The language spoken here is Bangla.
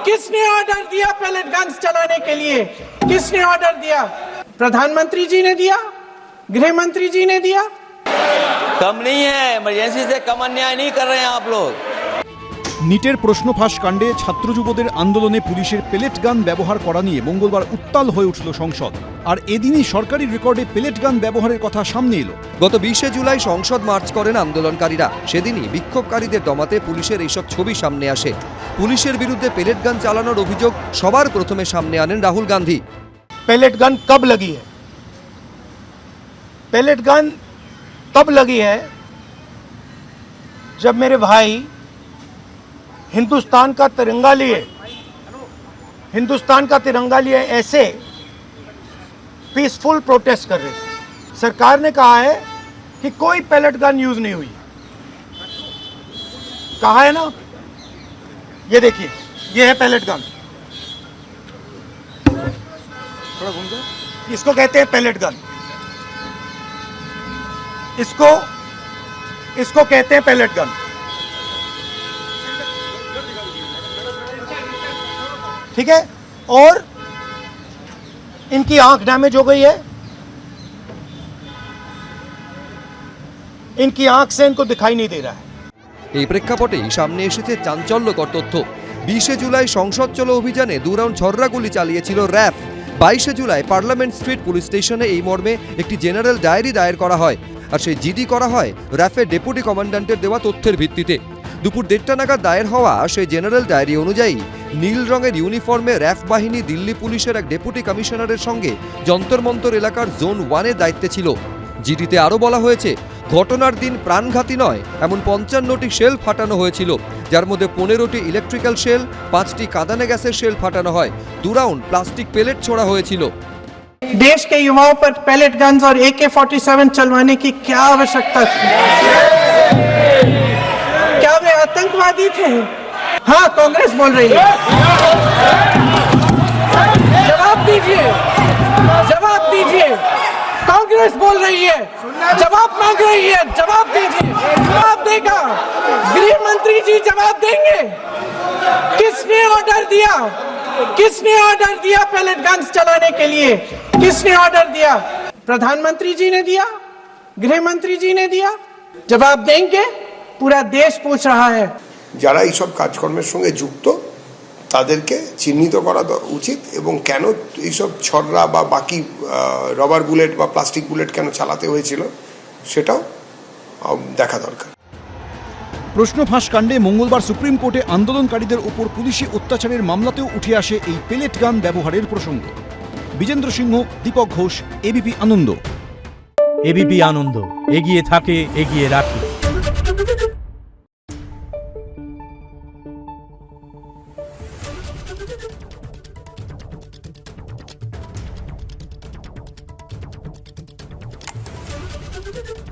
किसने ऑर्डर दिया पैलेट गन्स चलाने के लिए? किसने ऑर्डर दिया? प्रधानमंत्री जी ने दिया, गृह मंत्री जी ने दिया। कम नहीं है, इमरजेंसी से कम अन्याय नहीं कर रहे हैं आप लोग। নিটের প্রশ্ন ফাঁস কাণ্ডে ছাত্র যুবদের আন্দোলনে পুলিশের পেলেট গান ব্যবহার করা নিয়ে মঙ্গলবার উত্তাল হয়ে উঠল সংসদ। আর এদিনই সরকারি রেকর্ডে পেলেট গান ব্যবহারের কথা সামনে এলো। গত 20শে জুলাই সংসদ মার্চ করেন আন্দোলনকারীরা। সেদিনই বিক্ষোভকারীদের দমাতে পুলিশের এইসব ছবি সামনে আসে। পুলিশের বিরুদ্ধে পেলেট গান চালানোর অভিযোগ সবার প্রথমে সামনে আনেন রাহুল গান্ধী। पेलेट गन कब लगी है? पेलेट गन तब लगी है जब मेरे भाई हिंदुस्तान का तिरंगा लिए ऐसे पीसफुल प्रोटेस्ट कर रहे थे। सरकार ने कहा है कि कोई पेलेट गन यूज नहीं हुई, कहा है ना। ये देखिए, ये है पेलेट गन, इसको कहते हैं पेलेट गन, इसको कहते हैं पेलेट गन। ठीक है, और इनकी आंख डैमेज हो गई है, इनकी आंख से इनको दिखाई नहीं दे रहा है। এই প্রেক্ষাপটেই সামনে এসেছে চাঞ্চল্যকর তথ্য। 20শে জুলাই সংসদ চলো অভিযানে 2 রাউন্ড ছররা গুলি চালিয়েছিল র্যাফ। 22শে জুলাই পার্লামেন্ট স্ট্রিট পুলিশ স্টেশনে এই মর্মে একটি জেনারেল ডায়েরি দায়ের করা হয়। আর সেই জিডি করা হয় র্যাফের ডেপুটি কমান্ড্যান্টের দেওয়া তথ্যের ভিত্তিতে। দুপুর 1:30 নাগাদ দায়ের হওয়া সেই জেনারেল ডায়েরি অনুযায়ী নীল রঙের ইউনিফর্মে র্যাফ বাহিনী দিল্লি পুলিশের এক ডেপুটি কমিশনারের সঙ্গে যন্তর মন্তর এলাকার জোন 1-এর দায়িত্বে ছিল। জিডিতে আরও বলা হয়েছে, ঘটনার দিন প্রাণঘাতী নয় এমন 55টি শেল ফাটানো হয়েছিল, যার মধ্যে 15টি ইলেকট্রিক্যাল শেল, 5টি কাঁদানে গ্যাসের শেল ফাটানো হয়, 2 রাউন্ড প্লাস্টিক পেলেট ছোড়া হয়েছিল। देश के युवाओं पर पैलेट गन्स और AK-47 चलवाने की क्या आवश्यकता थी? क्या वे आतंकवादी थे? हाँ, कांग्रेस बोल रही है। जवाब दीजिए, जवाब दीजिए। कांग्रेस बोल रही है, जवाब मांग रही है, जवाब दीजिए। जवाब देगा गृह मंत्री जी, जवाब देंगे। किसने ऑर्डर दिया? किसने ऑर्डर दिया पैलेट गन्स चलाने के लिए? किसने ऑर्डर दिया? प्रधानमंत्री जी ने दिया, गृह मंत्री जी ने दिया। जवाब देंगे, पूरा देश पूछ रहा है। যারা এইসব কাজকর্মের সঙ্গে যুক্ত তাদেরকে চিহ্নিত করা উচিত, এবং কেন এইসব ছড়রা বা বাকি রবার বুলেট বা প্লাস্টিক বুলেট কেন চালাতে হয়েছিল সেটাও দেখা দরকার। প্রশ্ন ফাঁস কাণ্ডে মঙ্গলবার সুপ্রিম কোর্টে আন্দোলনকারীদের উপর পুলিশি অত্যাচারের মামলাতেও উঠে আসে এই পেলেট গান ব্যবহারের প্রসঙ্গ। বিজেন্দ্র সিংহ, দীপক ঘোষ, এবিপি আনন্দ। এবিপি আনন্দ, এগিয়ে থাকে, এগিয়ে রাখে। Thank you.